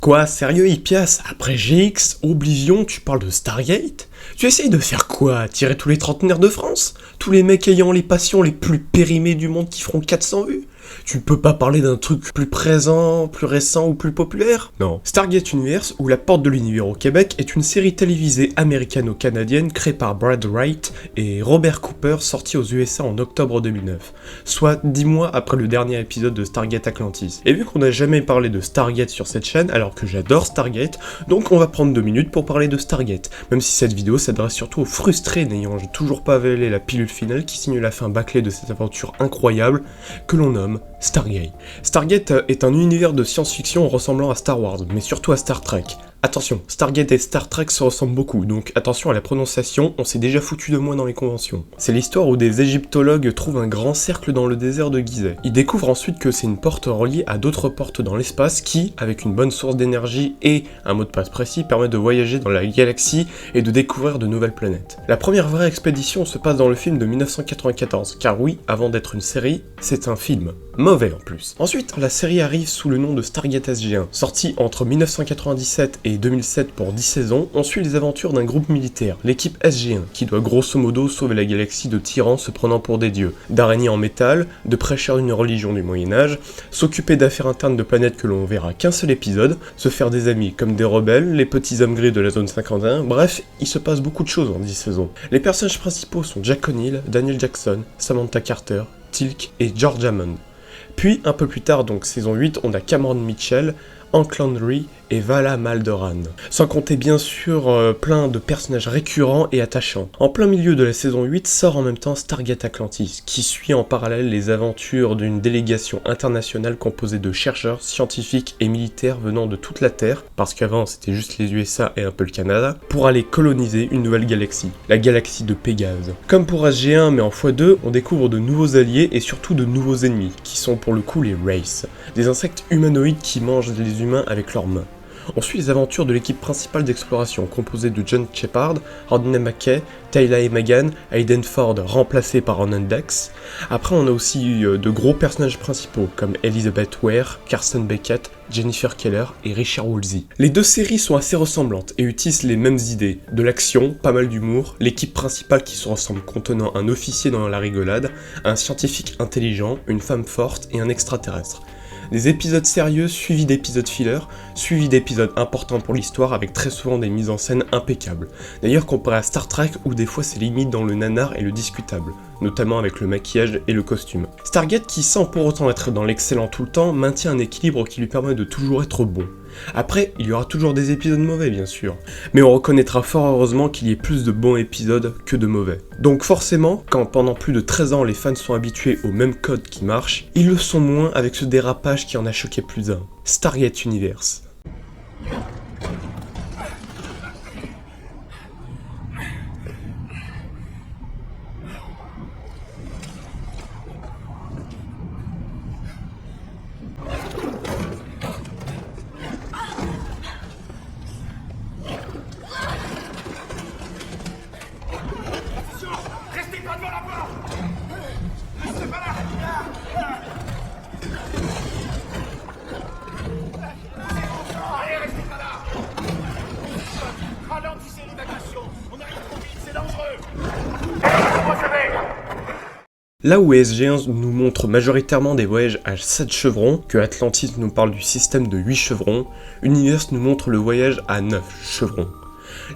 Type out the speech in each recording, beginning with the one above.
Quoi, sérieux Hippias? Après GX, Oblivion, tu parles de Stargate? Tu essayes de faire quoi? Tirer tous les trentenaires de France? Tous les mecs ayant les passions les plus périmées du monde qui feront 400 vues? Tu peux pas parler d'un truc plus présent, plus récent ou plus populaire? Non. Stargate Universe, ou La Porte de l'Univers au Québec, est une série télévisée américano-canadienne créée par Brad Wright et Robert Cooper, sortie aux USA en octobre 2009, soit 10 mois après le dernier épisode de Stargate Atlantis. Et vu qu'on n'a jamais parlé de Stargate sur cette chaîne, alors que j'adore Stargate, donc on va prendre 2 minutes pour parler de Stargate, même si cette vidéo s'adresse surtout aux frustrés n'ayant toujours pas avalé la pilule finale qui signe la fin bâclée de cette aventure incroyable que l'on nomme Stargate. Stargate est un univers de science-fiction ressemblant à Star Wars, mais surtout à Star Trek. Attention, Stargate et Star Trek se ressemblent beaucoup, donc attention à la prononciation, on s'est déjà foutu de moi dans les conventions. C'est l'histoire où des égyptologues trouvent un grand cercle dans le désert de Gizeh. Ils découvrent ensuite que c'est une porte reliée à d'autres portes dans l'espace qui, avec une bonne source d'énergie et un mot de passe précis, permet de voyager dans la galaxie et de découvrir de nouvelles planètes. La première vraie expédition se passe dans le film de 1994, car oui, avant d'être une série, c'est un film. Mauvais en plus. Ensuite, la série arrive sous le nom de Stargate SG-1. Sortie entre 1997 et 2007 pour 10 saisons, on suit les aventures d'un groupe militaire, l'équipe SG-1, qui doit grosso modo sauver la galaxie de tyrans se prenant pour des dieux, d'araignées en métal, de prêcheurs d'une religion du Moyen-Âge, s'occuper d'affaires internes de planètes que l'on verra qu'un seul épisode, se faire des amis comme des rebelles, les petits hommes gris de la zone 51, bref, il se passe beaucoup de choses en 10 saisons. Les personnages principaux sont Jack O'Neill, Daniel Jackson, Samantha Carter, Teal'c et George Hammond. Puis, un peu plus tard, donc saison 8, on a Cameron Mitchell, Hank Landry et Vala Maldoran. Sans compter bien sûr plein de personnages récurrents et attachants. En plein milieu de la saison 8 sort en même temps Stargate Atlantis, qui suit en parallèle les aventures d'une délégation internationale composée de chercheurs, scientifiques et militaires venant de toute la Terre, parce qu'avant c'était juste les USA et un peu le Canada, pour aller coloniser une nouvelle galaxie, la galaxie de Pégase. Comme pour SG-1 mais en x2, on découvre de nouveaux alliés et surtout de nouveaux ennemis, qui sont pour le coup les Wraiths, des insectes humanoïdes qui mangent les humains avec leurs mains. On suit les aventures de l'équipe principale d'exploration, composée de John Shepard, Rodney McKay, Tayla et Megan, Hayden Ford remplacé par Ronan Dex. Après on a aussi de gros personnages principaux comme Elizabeth Ware, Carson Beckett, Jennifer Keller et Richard Woolsey. Les deux séries sont assez ressemblantes et utilisent les mêmes idées, de l'action, pas mal d'humour, l'équipe principale qui se ressemble contenant un officier dans la rigolade, un scientifique intelligent, une femme forte et un extraterrestre. Des épisodes sérieux suivis d'épisodes filler, suivis d'épisodes importants pour l'histoire avec très souvent des mises en scène impeccables. D'ailleurs comparé à Star Trek où des fois c'est limite dans le nanar et le discutable, notamment avec le maquillage et le costume. Stargate qui sans pour autant être dans l'excellent tout le temps, maintient un équilibre qui lui permet de toujours être bon. Après, il y aura toujours des épisodes mauvais bien sûr, mais on reconnaîtra fort heureusement qu'il y ait plus de bons épisodes que de mauvais. Donc forcément, quand pendant plus de 13 ans les fans sont habitués au même code qui marche, ils le sont moins avec ce dérapage qui en a choqué plus d'un. Stargate Universe. Restez pas devant la porte! Restez pas là! Allez, restez pas là! Ralentissez l'évacuation! On arrive trop vite, c'est dangereux! Recevez! Là où SG-1 nous montre majoritairement des voyages à 7 chevrons, que Atlantis nous parle du système de 8 chevrons, Universe nous montre le voyage à 9 chevrons.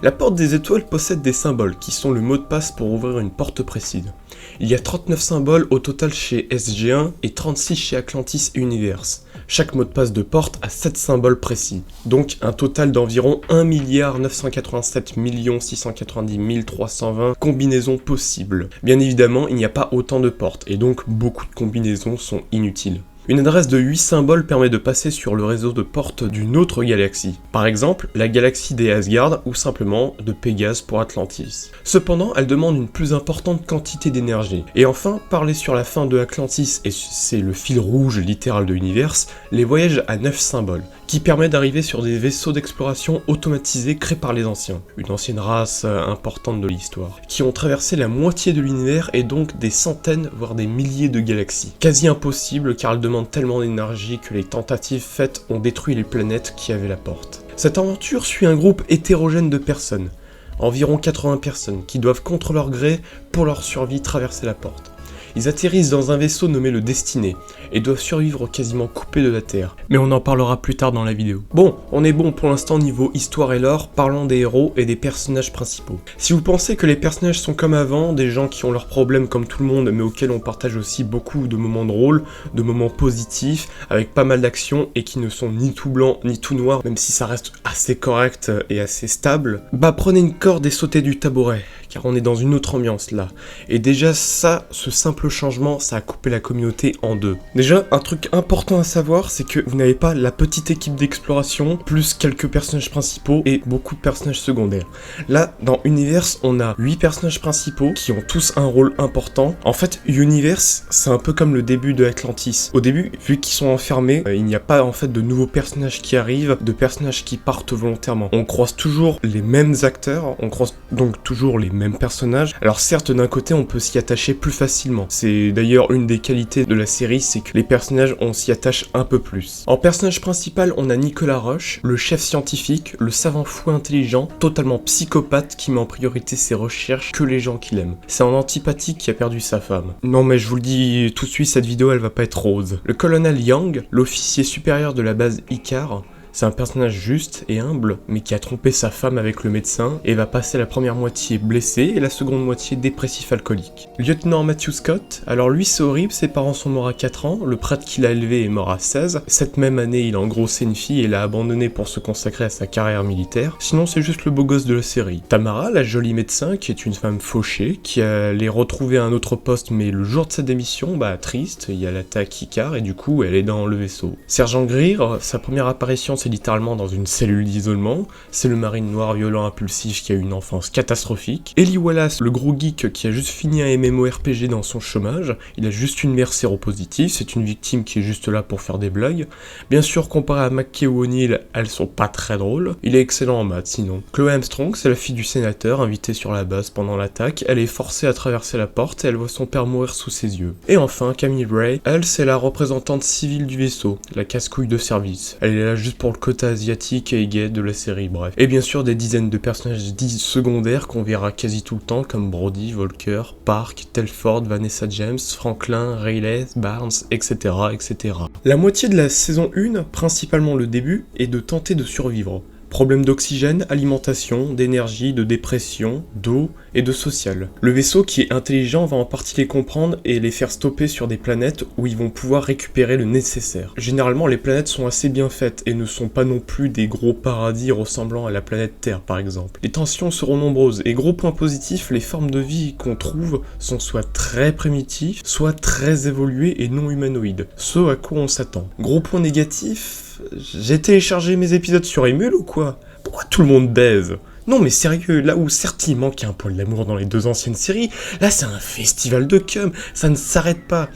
La porte des étoiles possède des symboles qui sont le mot de passe pour ouvrir une porte précise. Il y a 39 symboles au total chez SG-1 et 36 chez Atlantis et Universe. Chaque mot de passe de porte a 7 symboles précis, donc un total d'environ 1 987 690 320 combinaisons possibles. Bien évidemment, il n'y a pas autant de portes, et donc beaucoup de combinaisons sont inutiles. Une adresse de 8 symboles permet de passer sur le réseau de portes d'une autre galaxie. Par exemple, la galaxie des Asgard ou simplement de Pégase pour Atlantis. Cependant, elle demande une plus importante quantité d'énergie. Et enfin, parler sur la fin de Atlantis, et c'est le fil rouge littéral de Universe, les voyages à 9 symboles, qui permet d'arriver sur des vaisseaux d'exploration automatisés créés par les anciens, une ancienne race importante de l'histoire, qui ont traversé la moitié de l'univers et donc des centaines voire des milliers de galaxies. Quasi impossible car elle demande demande tellement d'énergie que les tentatives faites ont détruit les planètes qui avaient la porte. Cette aventure suit un groupe hétérogène de personnes, environ 80 personnes, qui doivent contre leur gré, pour leur survie, traverser la porte. Ils atterrissent dans un vaisseau nommé le Destiné, et doivent survivre quasiment coupés de la Terre. Mais on en parlera plus tard dans la vidéo. Bon, on est bon pour l'instant niveau histoire et lore, parlons des héros et des personnages principaux. Si vous pensez que les personnages sont comme avant, des gens qui ont leurs problèmes comme tout le monde, mais auxquels on partage aussi beaucoup de moments drôles, de moments positifs, avec pas mal d'action, et qui ne sont ni tout blanc ni tout noir, même si ça reste assez correct et assez stable, bah prenez une corde et sautez du tabouret, car on est dans une autre ambiance là. Et déjà ça, ce simple changement, ça a coupé la communauté en deux. Déjà, un truc important à savoir, c'est que vous n'avez pas la petite équipe d'exploration, plus quelques personnages principaux et beaucoup de personnages secondaires. Là, dans Universe, on a 8 personnages principaux qui ont tous un rôle important. En fait, Universe, c'est un peu comme le début de Atlantis. Au début, vu qu'ils sont enfermés, il n'y a pas en fait de nouveaux personnages qui arrivent, de personnages qui partent volontairement. On croise toujours les mêmes acteurs, on croise donc toujours les mêmes personnages. Alors certes, d'un côté, on peut s'y attacher plus facilement. C'est d'ailleurs une des qualités de la série, c'est que les personnages, on s'y attache un peu plus. En personnage principal, on a Nicolas Roche, le chef scientifique, le savant fou intelligent, totalement psychopathe qui met en priorité ses recherches que les gens qu'il aime. C'est un antipathique qui a perdu sa femme. Non mais je vous le dis tout de suite, cette vidéo elle va pas être rose. Le colonel Yang, l'officier supérieur de la base Icar, c'est un personnage juste et humble, mais qui a trompé sa femme avec le médecin et va passer la première moitié blessé et la seconde moitié dépressif alcoolique. Lieutenant Matthew Scott, alors lui c'est horrible, ses parents sont morts à 4 ans, le prêtre qui l'a élevé est mort à 16, cette même année il a engrossé une fille et l'a abandonnée pour se consacrer à sa carrière militaire, sinon c'est juste le beau gosse de la série. Tamara, la jolie médecin, qui est une femme fauchée, qui allait retrouver un autre poste mais le jour de sa démission, bah triste, il y a l'attaque Icar et du coup elle est dans le vaisseau. Sergent Greer, sa première apparition c'est littéralement dans une cellule d'isolement, c'est le marine noir violent impulsif qui a eu une enfance catastrophique. Ellie Wallace, le gros geek qui a juste fini un MMORPG dans son chômage, il a juste une mère séropositive, c'est une victime qui est juste là pour faire des blagues. Bien sûr, comparé à McKay ou O'Neill, elles sont pas très drôles. Il est excellent en maths sinon. Chloé Armstrong, c'est la fille du sénateur, invitée sur la base pendant l'attaque, elle est forcée à traverser la porte et elle voit son père mourir sous ses yeux. Et enfin, Camille Ray, elle c'est la représentante civile du vaisseau, la casse-couille de service. Elle est là juste pour le côté asiatique et gay de la série, bref. Et bien sûr des dizaines de personnages dits secondaires qu'on verra quasi tout le temps comme Brody, Volker, Park, Telford, Vanessa James, Franklin, Rayleigh, Barnes, etc. etc. La moitié de la saison 1, principalement le début, est de tenter de survivre. Problèmes d'oxygène, alimentation, d'énergie, de dépression, d'eau et de social. Le vaisseau qui est intelligent va en partie les comprendre et les faire stopper sur des planètes où ils vont pouvoir récupérer le nécessaire. Généralement les planètes sont assez bien faites et ne sont pas non plus des gros paradis ressemblant à la planète Terre par exemple. Les tensions seront nombreuses et gros point positif, les formes de vie qu'on trouve sont soit très primitives, soit très évoluées et non humanoïdes. Ce à quoi on s'attend. Gros point négatif, j'ai téléchargé mes épisodes sur Emule ou quoi? Pourquoi tout le monde baise? Non mais sérieux, là où certes il manque un poil d'amour dans les deux anciennes séries, là c'est un festival de cum, ça ne s'arrête pas.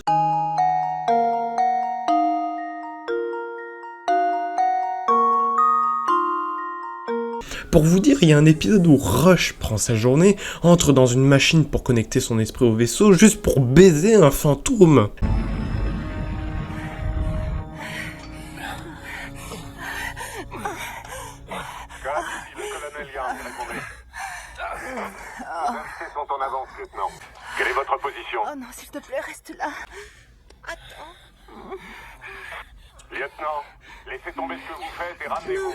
Pour vous dire, il y a un épisode où Rush prend sa journée, entre dans une machine pour connecter son esprit au vaisseau, juste pour baiser un fantôme. Sont en avance, lieutenant. Quelle est votre position? Oh non, s'il te plaît, reste là. Attends. Lieutenant, laissez tomber ce que vous faites et ramenez-vous.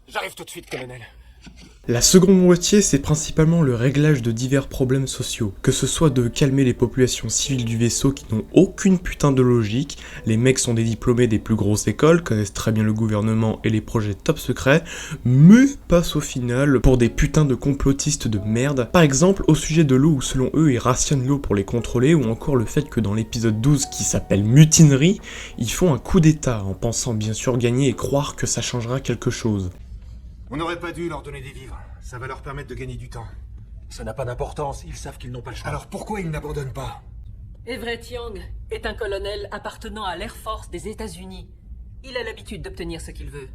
J'arrive tout de suite, colonel. La seconde moitié, c'est principalement le réglage de divers problèmes sociaux, que ce soit de calmer les populations civiles du vaisseau qui n'ont aucune putain de logique, les mecs sont des diplômés des plus grosses écoles, connaissent très bien le gouvernement et les projets top secrets, mais passent au final pour des putains de complotistes de merde, par exemple au sujet de l'eau où selon eux ils rationnent l'eau pour les contrôler, ou encore le fait que dans l'épisode 12 qui s'appelle Mutinerie, ils font un coup d'état en pensant bien sûr gagner et croire que ça changera quelque chose. On n'aurait pas dû leur donner des vivres. Ça va leur permettre de gagner du temps. Ça n'a pas d'importance, ils savent qu'ils n'ont pas le choix. Alors pourquoi ils n'abandonnent pas? Everett Young est un colonel appartenant à l'Air Force des États-Unis. Il a l'habitude d'obtenir ce qu'il veut.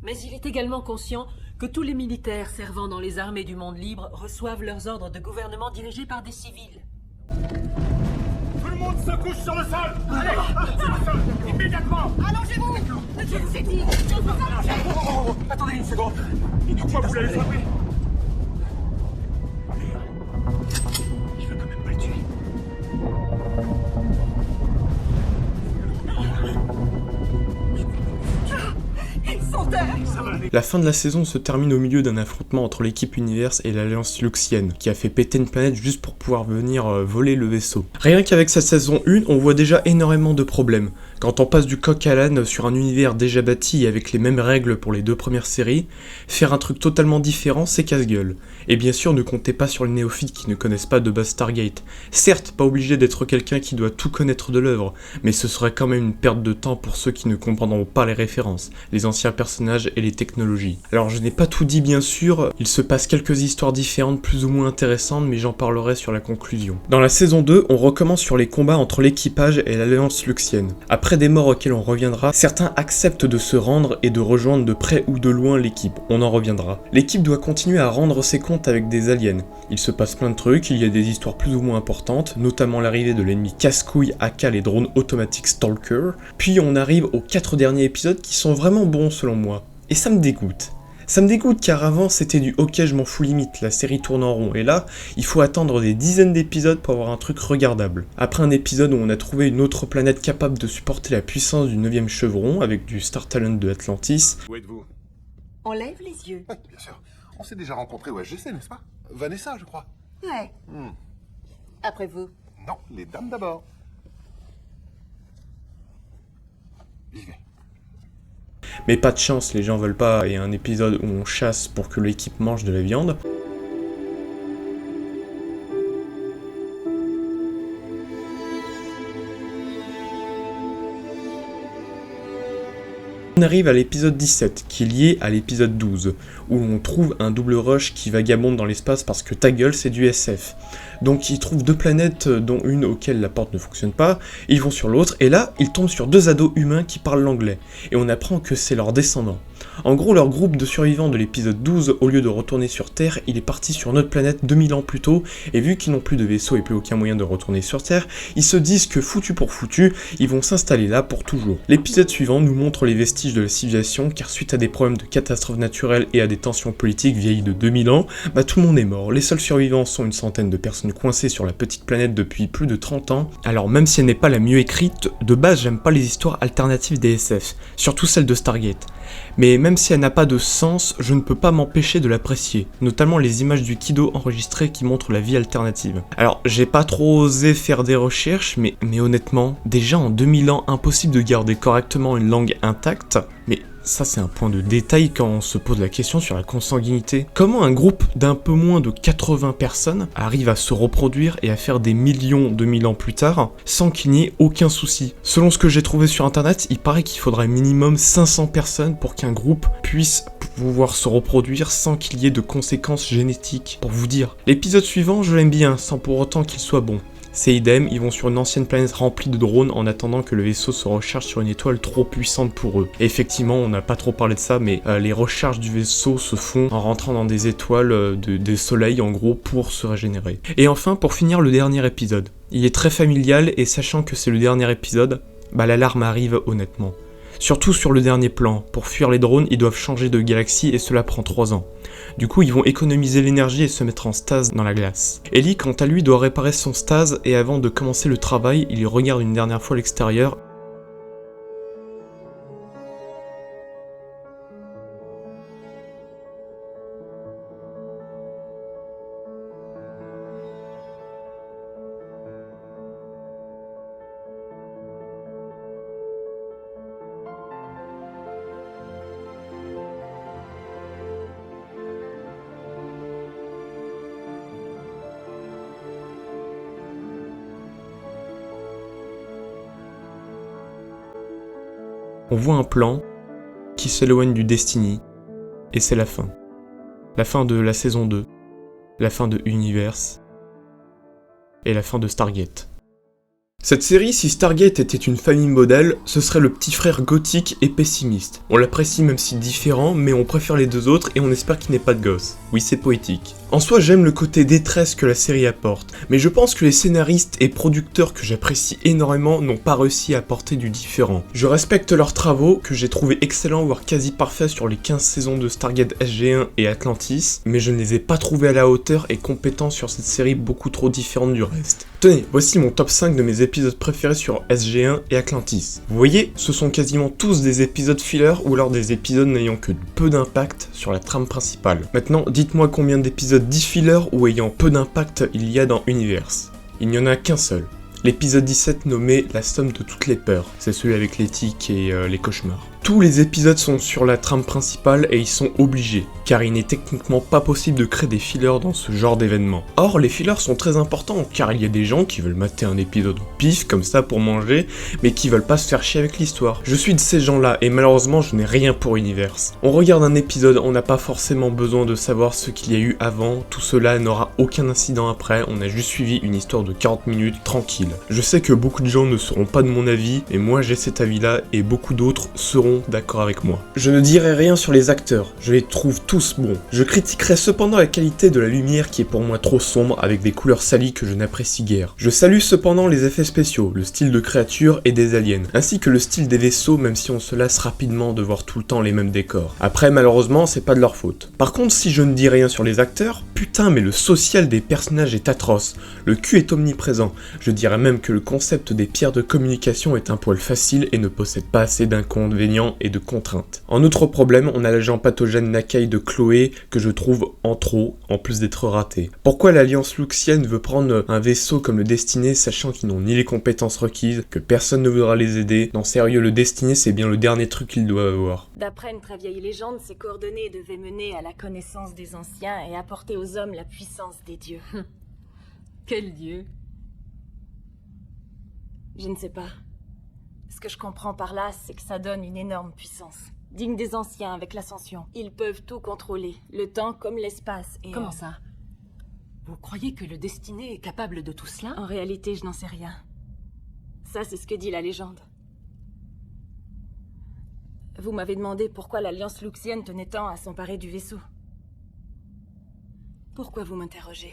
Mais il est également conscient que tous les militaires servant dans les armées du monde libre reçoivent leurs ordres de gouvernement dirigés par des civils. Tout le monde se couche sur le sol. Allez, sur le sol, immédiatement. Allongez-vous. Je vous ai dit. Attendez une seconde. Pourquoi vous l'avez frappé? Je veux quand même pas le tuer. Ils sont terres. Ça va aller. La fin de la saison se termine au milieu d'un affrontement entre l'équipe Universe et l'Alliance Luxienne, qui a fait péter une planète juste pour pouvoir venir voler le vaisseau. Rien qu'avec cette saison 1, on voit déjà énormément de problèmes. Quand on passe du coq à l'âne sur un univers déjà bâti et avec les mêmes règles pour les 2 premières séries, faire un truc totalement différent, c'est casse-gueule. Et bien sûr, ne comptez pas sur les néophytes qui ne connaissent pas de base Stargate. Certes, pas obligé d'être quelqu'un qui doit tout connaître de l'œuvre, mais ce serait quand même une perte de temps pour ceux qui ne comprendront pas les références, les anciens personnages et les technologies. Alors je n'ai pas tout dit bien sûr, il se passe quelques histoires différentes plus ou moins intéressantes, mais j'en parlerai sur la conclusion. Dans la saison 2, on recommence sur les combats entre l'équipage et l'Alliance Luxienne. Après des morts auxquels on reviendra, certains acceptent de se rendre et de rejoindre de près ou de loin l'équipe, on en reviendra. L'équipe doit continuer à rendre ses comptes avec des aliens. Il se passe plein de trucs, il y a des histoires plus ou moins importantes, notamment l'arrivée de l'ennemi casse-couille aka les drones automatiques Stalker, puis on arrive aux 4 derniers épisodes qui sont vraiment bons selon moi. Et ça me dégoûte. Ça me dégoûte car avant c'était du ok je m'en fous limite, la série tourne en rond, et là il faut attendre des dizaines d'épisodes pour avoir un truc regardable. Après un épisode où on a trouvé une autre planète capable de supporter la puissance du 9ème chevron avec du Star Talent de Atlantis. Où êtes-vous? On lève les yeux. Oui, bien sûr. On s'est déjà rencontrés au HGC, n'est-ce pas? Vanessa, je crois. Ouais. Après vous. Non, les dames d'abord. Vivez. Mais pas de chance, les gens veulent pas, et un épisode où on chasse pour que l'équipe mange de la viande. On arrive à l'épisode 17, qui est lié à l'épisode 12, où on trouve un double rush qui vagabonde dans l'espace parce que ta gueule c'est du SF. Donc ils trouvent 2 planètes, dont une auquel la porte ne fonctionne pas, ils vont sur l'autre, et là ils tombent sur 2 ados humains qui parlent l'anglais, et on apprend que c'est leurs descendants. En gros, leur groupe de survivants de l'épisode 12, au lieu de retourner sur Terre, il est parti sur notre planète 2000 ans plus tôt, et vu qu'ils n'ont plus de vaisseau et plus aucun moyen de retourner sur Terre, ils se disent que foutu pour foutu, ils vont s'installer là pour toujours. L'épisode suivant nous montre les vestiges de la civilisation, car suite à des problèmes de catastrophes naturelles et à des tensions politiques vieilles de 2000 ans, tout le monde est mort. Les seuls survivants sont une centaine de personnes coincées sur la petite planète depuis plus de 30 ans. Alors même si elle n'est pas la mieux écrite, de base j'aime pas les histoires alternatives des SF, surtout celles de Stargate. Mais même si elle n'a pas de sens, je ne peux pas m'empêcher de l'apprécier, notamment les images du Kido enregistrées qui montrent la vie alternative. Alors j'ai pas trop osé faire des recherches, mais honnêtement, déjà en 2000 ans, impossible de garder correctement une langue intacte, mais ça c'est un point de détail quand on se pose la question sur la consanguinité. Comment un groupe d'un peu moins de 80 personnes arrive à se reproduire et à faire des millions de mille ans plus tard sans qu'il n'y ait aucun souci? Selon ce que j'ai trouvé sur internet, il paraît qu'il faudrait minimum 500 personnes pour qu'un groupe puisse pouvoir se reproduire sans qu'il y ait de conséquences génétiques. Pour vous dire, l'épisode suivant je l'aime bien sans pour autant qu'il soit bon. C'est idem, ils vont sur une ancienne planète remplie de drones en attendant que le vaisseau se recharge sur une étoile trop puissante pour eux. Et effectivement, on n'a pas trop parlé de ça, mais les recharges du vaisseau se font en rentrant dans des étoiles, des soleils en gros, pour se régénérer. Et enfin, pour finir le dernier épisode. Il est très familial et sachant que c'est le dernier épisode, l'alarme arrive honnêtement. Surtout sur le dernier plan, pour fuir les drones, ils doivent changer de galaxie et cela prend 3 ans. Du coup, ils vont économiser l'énergie et se mettre en stase dans la glace. Ellie, quant à lui, doit réparer son stase et avant de commencer le travail, il regarde une dernière fois l'extérieur. On voit un plan qui s'éloigne du Destiny, et c'est la fin. La fin de la saison 2, la fin de Universe, et la fin de Stargate. Cette série, si Stargate était une famille modèle, ce serait le petit frère gothique et pessimiste. On l'apprécie même si différent, mais on préfère les deux autres et on espère qu'il n'ait pas de gosse. Oui, c'est poétique. En soi, j'aime le côté détresse que la série apporte, mais je pense que les scénaristes et producteurs que j'apprécie énormément n'ont pas réussi à apporter du différent. Je respecte leurs travaux, que j'ai trouvé excellents voire quasi parfaits sur les 15 saisons de Stargate SG1 et Atlantis, mais je ne les ai pas trouvés à la hauteur et compétents sur cette série beaucoup trop différente du reste. Tenez, voici mon top 5 de mes épisodes préférés sur SG1 et Atlantis. Vous voyez, ce sont quasiment tous des épisodes filler ou alors des épisodes n'ayant que peu d'impact sur la trame principale. Maintenant, dites-moi combien d'épisodes filler ou ayant peu d'impact il y a dans Universe. Il n'y en a qu'un seul. L'épisode 17 nommé La somme de toutes les peurs. C'est celui avec l'éthique et les cauchemars. Tous les épisodes sont sur la trame principale et ils sont obligés, car il n'est techniquement pas possible de créer des fillers dans ce genre d'événement. Or, les fillers sont très importants, car il y a des gens qui veulent mater un épisode au pif, comme ça pour manger, mais qui veulent pas se faire chier avec l'histoire. Je suis de ces gens-là, et malheureusement je n'ai rien pour Universe. On regarde un épisode, on n'a pas forcément besoin de savoir ce qu'il y a eu avant, tout cela n'aura aucun incident après, on a juste suivi une histoire de 40 minutes tranquille. Je sais que beaucoup de gens ne seront pas de mon avis, mais moi j'ai cet avis-là, et beaucoup d'autres seront d'accord avec moi. Je ne dirai rien sur les acteurs, je les trouve tous bons. Je critiquerai cependant la qualité de la lumière qui est pour moi trop sombre avec des couleurs salies que je n'apprécie guère. Je salue cependant les effets spéciaux, le style de créatures et des aliens, ainsi que le style des vaisseaux même si on se lasse rapidement de voir tout le temps les mêmes décors. Après malheureusement c'est pas de leur faute. Par contre si je ne dis rien sur les acteurs, putain mais le social des personnages est atroce, le cul est omniprésent, je dirais même que le concept des pierres de communication est un poil facile et ne possède pas assez d'inconvénients et de contraintes. En outre problème, on a l'agent pathogène Nakai de Chloé que je trouve en trop, en plus d'être raté. Pourquoi l'Alliance Luxienne veut prendre un vaisseau comme le Destiné sachant qu'ils n'ont ni les compétences requises, que personne ne voudra les aider? Non sérieux, le Destiné c'est bien le dernier truc qu'il doit avoir. D'après une très vieille légende, ces coordonnées devaient mener à la connaissance des anciens et apporter aux hommes la puissance des dieux. Quel dieu? Je ne sais pas. Ce que je comprends par là, c'est que ça donne une énorme puissance. Digne des anciens avec l'ascension. Ils peuvent tout contrôler, le temps comme l'espace et... Comment ça? Vous croyez que le Destiné est capable de tout cela? En réalité, je n'en sais rien. Ça, c'est ce que dit la légende. Vous m'avez demandé pourquoi l'Alliance Luxienne tenait tant à s'emparer du vaisseau. Pourquoi vous m'interrogez?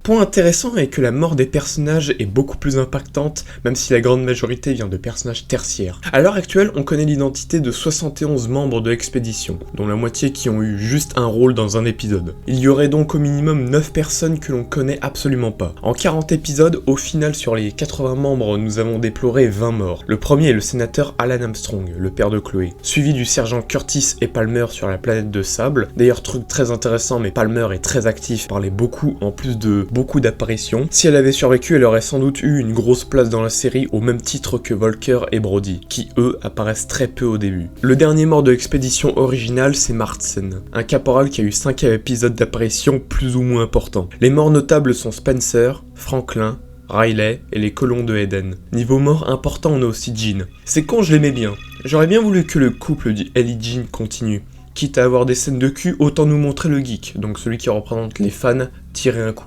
Point intéressant est que la mort des personnages est beaucoup plus impactante, même si la grande majorité vient de personnages tertiaires. À l'heure actuelle, on connaît l'identité de 71 membres de l'expédition, dont la moitié qui ont eu juste un rôle dans un épisode. Il y aurait donc au minimum 9 personnes que l'on connaît absolument pas. En 40 épisodes, au final sur les 80 membres, nous avons déploré 20 morts. Le premier est le sénateur Alan Armstrong, le père de Chloé, suivi du sergent Curtis et Palmer sur la planète de sable. D'ailleurs, truc très intéressant, mais Palmer est très actif, parlait beaucoup en plus de beaucoup d'apparitions. Si elle avait survécu, elle aurait sans doute eu une grosse place dans la série au même titre que Volker et Brody, qui eux apparaissent très peu au début. Le dernier mort de l'expédition originale, c'est Martsen, un caporal qui a eu 5 épisodes d'apparition plus ou moins importants. Les morts notables sont Spencer, Franklin, Riley et les colons de Eden. Niveau mort important, on a aussi Jean. C'est con, je l'aimais bien. J'aurais bien voulu que le couple du Ellie Jean continue. Quitte à avoir des scènes de cul, autant nous montrer le geek, donc celui qui représente les fans, tirer un coup.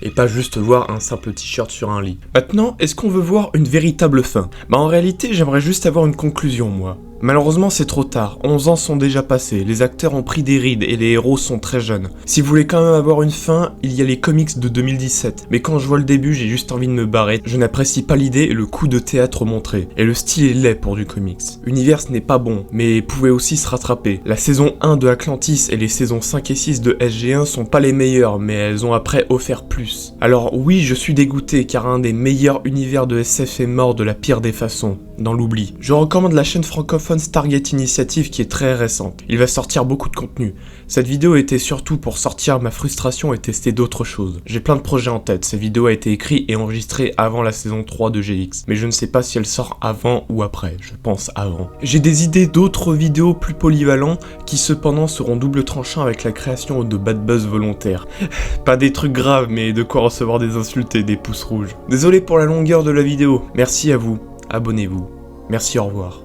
Et pas juste voir un simple t-shirt sur un lit. Maintenant, est-ce qu'on veut voir une véritable fin? Bah en réalité, j'aimerais juste avoir une conclusion, moi. Malheureusement, c'est trop tard, 11 ans sont déjà passés, les acteurs ont pris des rides et les héros sont très jeunes. Si vous voulez quand même avoir une fin, il y a les comics de 2017, mais quand je vois le début, j'ai juste envie de me barrer, je n'apprécie pas l'idée et le coup de théâtre montré, et le style est laid pour du comics. Universe n'est pas bon, mais pouvait aussi se rattraper. La saison 1 de Atlantis et les saisons 5 et 6 de SG1 sont pas les meilleures, mais elles ont après offert plus. Alors oui, je suis dégoûté car un des meilleurs univers de SF est mort de la pire des façons, dans l'oubli. Je recommande la chaîne francophone Stargate Initiative qui est très récente. Il va sortir beaucoup de contenu. Cette vidéo était surtout pour sortir ma frustration et tester d'autres choses. J'ai plein de projets en tête. Cette vidéo a été écrite et enregistrée avant la saison 3 de GX. Mais je ne sais pas si elle sort avant ou après. Je pense avant. J'ai des idées d'autres vidéos plus polyvalents qui cependant seront double tranchant avec la création de bad buzz volontaires. Pas des trucs graves mais de quoi recevoir des insultes et des pouces rouges. Désolé pour la longueur de la vidéo. Merci à vous. Abonnez-vous. Merci, au revoir.